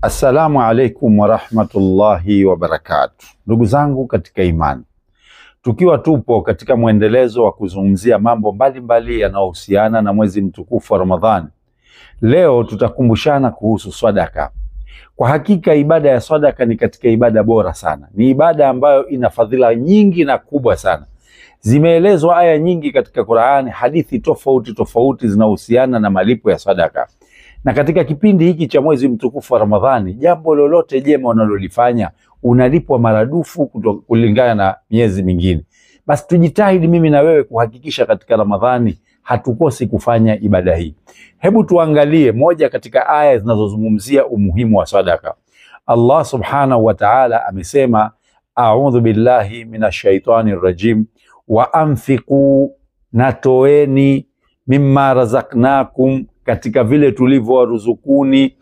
Assalamu alaikum warahmatullahi wabarakatuh. Ndugu zangu katika imani, tukiwa tupo katika mwendelezo wa kuzungumzia mambo mbalimbali yanayohusiana na mwezi mtukufu wa Ramadhani, leo tutakumbushana kuhusu sadaka. Kwa hakika ibada ya sadaka ni katika ibada bora sana. Ni ibada ambayo ina fadhila nyingi na kubwa sana. Zimeelezwa aya nyingi katika Qur'ani, hadithi tofauti tofauti zinahusiana na malipo ya sadaka. Na katika kipindi hiki cha mwezi mtukufu wa Ramadhani, jambo lolote jema unalolifanya unalipwa maradufu kulingana na miezi mingine. Basi tujitahidi mimi na wewe kuhakikisha katika Ramadhani hatukosi kufanya ibada hii. Hebu tuangalie moja katika aya zinazozungumzia umuhimu wa sadaka. Allah subhanahu wa ta'ala amesema, a'udhu billahi minash shaitani rajim, wa anfiqu, natoeni, mimma razaqnakum, katika vile tulivyoruzukuni,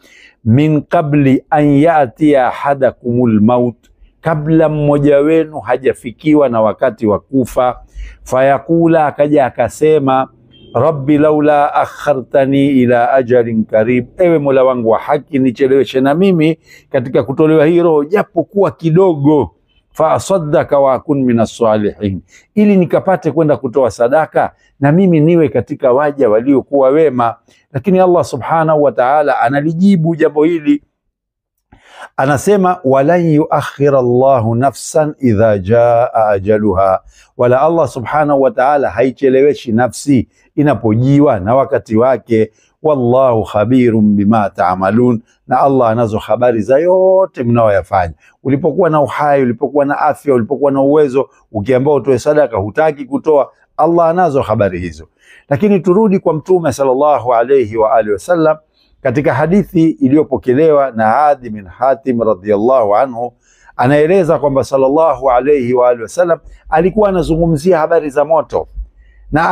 min qabli an ya'tiya ahadakumul maut, kabla mmoja wenu hajafikiwa na wakati wa kufa, fayakula, akaja akasema, rabbi laula akhartani ila ajalin karib, ewe Mola wangu wa haki nicheleweshe na mimi katika kutolewa hii roho japo kuwa kidogo, fa asaddaka wa akun minas salihin, ili nikapate kwenda kutoa sadaka na mimi niwe katika waja waliokuwa wema. Lakini Allah subhanahu wa ta'ala analijibu jambo hili, anasema, walan yuakhira Allahu nafsan idha jaa ajaluha, wala Allah subhanahu wa ta'ala haicheleweshi nafsi inapojiwa na wakati wake. Wallahu khabirun bima ta'malun, na Allah anazo habari za yote mnaoyafanya. Ulipokuwa na uhai, ulipokuwa na afya, ulipokuwa na uwezo, ukiambiwa utoe sadaka hutaki kutoa, Allah anazo habari hizo. Lakini turudi kwa Mtume sallallahu alayhi wa alihi wasallam, katika hadithi iliyopokelewa na Adi bin Hatim radhiyallahu anhu, anaeleza kwamba sallallahu alayhi wa alihi wasallam alikuwa anazungumzia habari za moto, na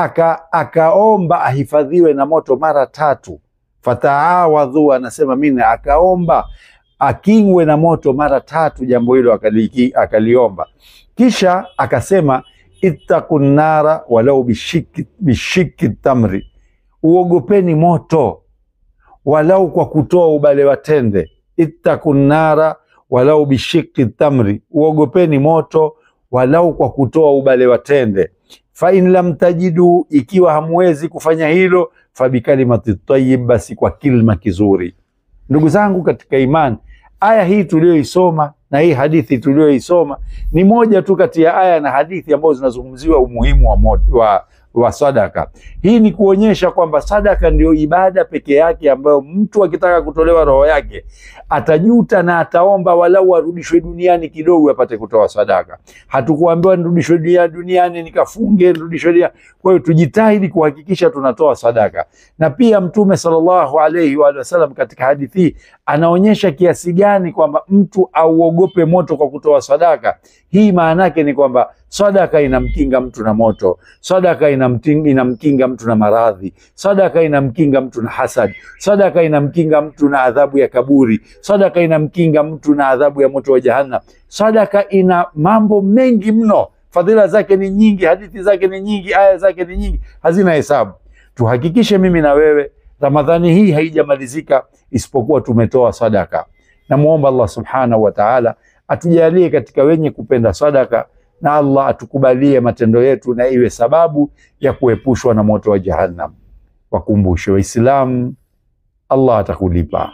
akaomba ahifadhiwe na moto mara 3. Fataawadhu, anasema mimi akaomba akingwe na moto mara 3, jambo hilo akaliomba. Kisha akasema, ittaqun nara walau bishiki tamri, uogopeni moto walau kwa kutoa ubale wa tende. Ittaqun nara walau bishiki tamri, uogopeni moto walau kwa kutoa ubale wa tende. Fa in lam tajidu, ikiwa hamwezi kufanya hilo, fa bikalimati tayyib, basi kwa kilma kizuri. Ndugu zangu katika imani, aya hii tuliyoisoma na hii hadithi tuliyoisoma ni moja tu kati ya aya na hadithi ambazo zinazungumziwa umuhimu wa sadaka. Hii ni kuonyesha kwamba sadaka ndio ibada peke yake ambayo mtu akitaka kutolewa roho yake atajuta na ataomba walau arudishwe duniani kidogo apate kutoa sadaka. Hatukuambiwa nirudishwe duniani nikafunge, nirudishwe duniani. Kwa hiyo tujitahidi kuhakikisha tunatoa sadaka. Na pia Mtume sallallahu alayhi wa sallam katika hadithi anaonyesha kiasi gani kwamba mtu auogope moto kwa kutoa sadaka. Hii maana yake ni kwamba sadaka inamkinga mtu na moto, sadaka inamkinga mtu na maradhi, sadaka inamkinga mtu na hasad, sadaka inamkinga mtu na adhabu ya kaburi, sadaka inamkinga mtu na adhabu ya moto wa jahannam. Sadaka ina mambo mengi mno, fadhila zake ni nyingi, hadithi zake ni nyingi, aya zake ni nyingi, hazina hesabu. Tuhakikishe mimi na wewe Ramadhani hii haijamalizika isipokuwa tumetoa sadaka. Namuomba Allah subhanahu wa ta'ala atujalie katika wenye kupenda sadaka, na Allah atukubalie matendo yetu na iwe sababu ya kuepushwa na moto wa jahannam. Wakumbushe Waislamu, Allah atakulipa.